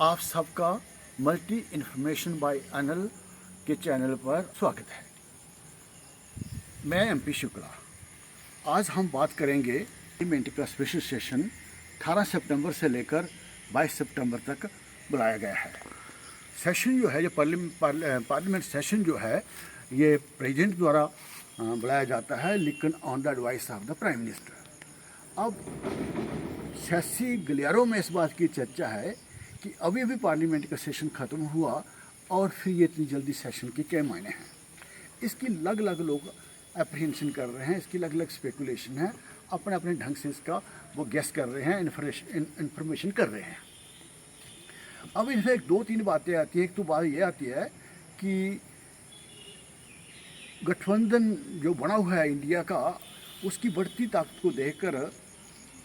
आप सबका multi information bye Anil के चैनल पर स्वागत है। मैं एमपी शुक्ला। आज हम बात करेंगे पार्लियामेंट का स्पेशल सेशन 18 सितंबर से लेकर 22 सितंबर तक बुलाया गया है। सेशन जो है, जो पार्लियामेंट सेशन जो है, ये प्रेसिडेंट द्वारा बुलाया जाता है, लेकिन on the advice of the prime minister. अब सियासी गलियारों में इस बात की चर्चा है कि अभी अभी पार्लियामेंट का सेशन ख़त्म हुआ और फिर ये इतनी जल्दी सेशन के क्या मायने हैं। इसकी अलग अलग लोग अप्रीहेंशन कर रहे हैं, इसकी अलग अलग स्पेकुलेशन है, अपने अपने ढंग से इसका वो गेस कर रहे हैं, इन्फॉर्मेशन कर रहे हैं। अब इसमें एक दो तीन बातें आती हैं। एक तो बात ये आती है कि गठबंधन जो बना हुआ है इंडिया का, उसकी बढ़ती ताकत को देखकर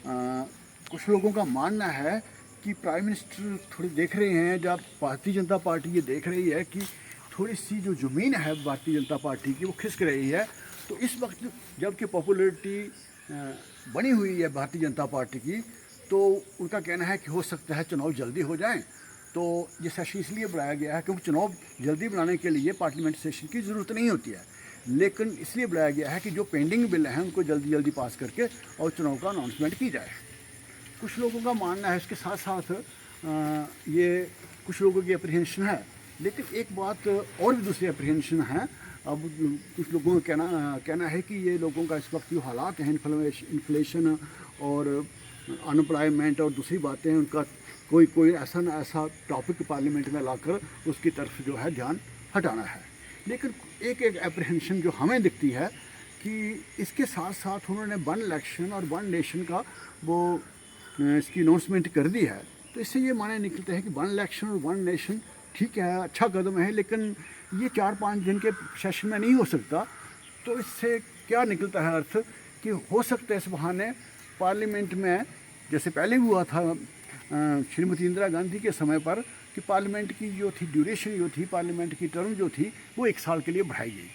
कुछ लोगों का मानना है कि प्राइम मिनिस्टर थोड़ी देख रहे हैं, जब भारतीय जनता पार्टी ये देख रही है कि थोड़ी सी जो ज़मीन है भारतीय जनता पार्टी की वो खिसक रही है, तो इस वक्त जबकि पॉपुलैरिटी बनी हुई है भारतीय जनता पार्टी की, तो उनका कहना है कि हो सकता है चुनाव जल्दी हो जाएं। तो ये सेशन इसलिए बुलाया गया है क्योंकि चुनाव जल्दी बनाने के लिए पार्लियामेंट सेशन की ज़रूरत नहीं होती है, लेकिन इसलिए बुलाया गया है कि जो पेंडिंग बिल हैं उनको जल्दी जल्दी पास करके और चुनाव का अनाउंसमेंट की जाए। कुछ लोगों का मानना है, इसके साथ साथ ये कुछ लोगों की अप्रीहेंशन है, लेकिन एक बात और भी दूसरी अप्रीहेंशन है। अब कुछ लोगों का कहना है कि ये लोगों का इस वक्त जो हालात हैं, इन्फ्लेशन और अनएम्प्लॉयमेंट और दूसरी बातें हैं, उनका कोई ऐसा न ऐसा टॉपिक पार्लियामेंट में लाकर उसकी तरफ जो है ध्यान हटाना है। लेकिन एक अप्रीहेंशन जो हमें दिखती है कि इसके साथ साथ उन्होंने वन इलेक्शन और वन नेशन का वो इसकी अनाउंसमेंट कर दी है। तो इससे ये माने निकलते हैं कि वन इलेक्शन और वन नेशन ठीक है, अच्छा कदम है, लेकिन ये 4-5 दिन के सेशन में नहीं हो सकता। तो इससे क्या निकलता है अर्थ कि हो सकता है इस बहाने पार्लियामेंट में, जैसे पहले हुआ था श्रीमती इंदिरा गांधी के समय पर, कि पार्लियामेंट की जो थी ड्यूरेशन जो थी, पार्लियामेंट की टर्म जो थी, वो 1 साल के लिए बढ़ाई गई।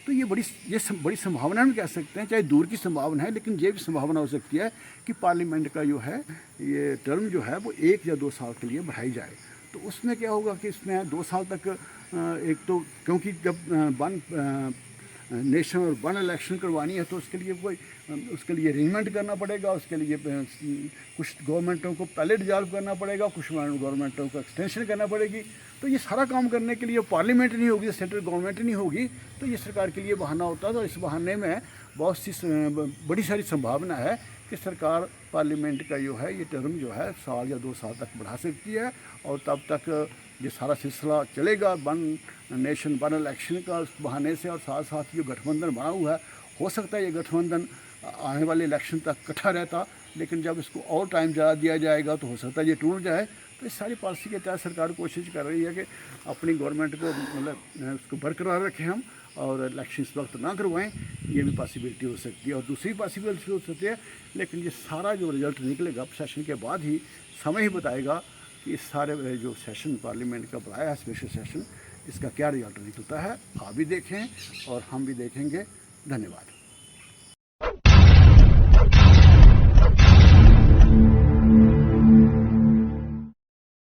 तो ये बड़ी संभावना हम कह सकते हैं, चाहे दूर की संभावना है, लेकिन ये भी संभावना हो सकती है कि पार्लियामेंट का जो है ये टर्म जो है वो 1 या 2 साल के लिए बढ़ाई जाए। तो उसमें क्या होगा कि इसमें 2 साल तक एक तो, क्योंकि जब वन नेशन और वन इलेक्शन करवानी है तो उसके लिए अरेंजमेंट करना पड़ेगा, उसके लिए कुछ गवर्नमेंटों को पहले डिजॉल्व करना पड़ेगा, कुछ गवर्नमेंटों को एक्सटेंशन करना पड़ेगी। तो ये सारा काम करने के लिए पार्लियामेंट नहीं होगी, सेंट्रल गवर्नमेंट नहीं होगी, तो ये सरकार के लिए बहाना होता है। तो इस बहाने में बहुत सी बड़ी सारी संभावना है कि सरकार पार्लियामेंट का जो है ये टर्म जो है 1 साल या 2 साल तक बढ़ा सकती है, और तब तक ये सारा सिलसिला चलेगा वन नेशन वन इलेक्शन का उस बहाने से। और साथ साथ जो गठबंधन बना हुआ है, हो सकता है ये गठबंधन आने वाले इलेक्शन तक इकट्ठा रहता, लेकिन जब इसको और टाइम ज़्यादा दिया जाएगा तो हो सकता है ये टूट जाए। तो इस सारी पॉलिसी के तहत सरकार कोशिश कर रही है कि अपनी गवर्नमेंट को मतलब उसको बरकरार रखें हम, और इलेक्शन इस वक्त ना करवाएं। ये भी पॉसिबिलिटी हो सकती है, और दूसरी पॉसिबिलिटी हो सकती है, लेकिन ये सारा जो रिजल्ट निकलेगा सेशन के बाद ही समय ही बताएगा कि इस सारे जो सेशन पार्लियामेंट का बुलाया है स्पेशल सेशन, इसका क्या रिजल्ट निकलता है। आप भी देखें और हम भी देखेंगे। धन्यवाद।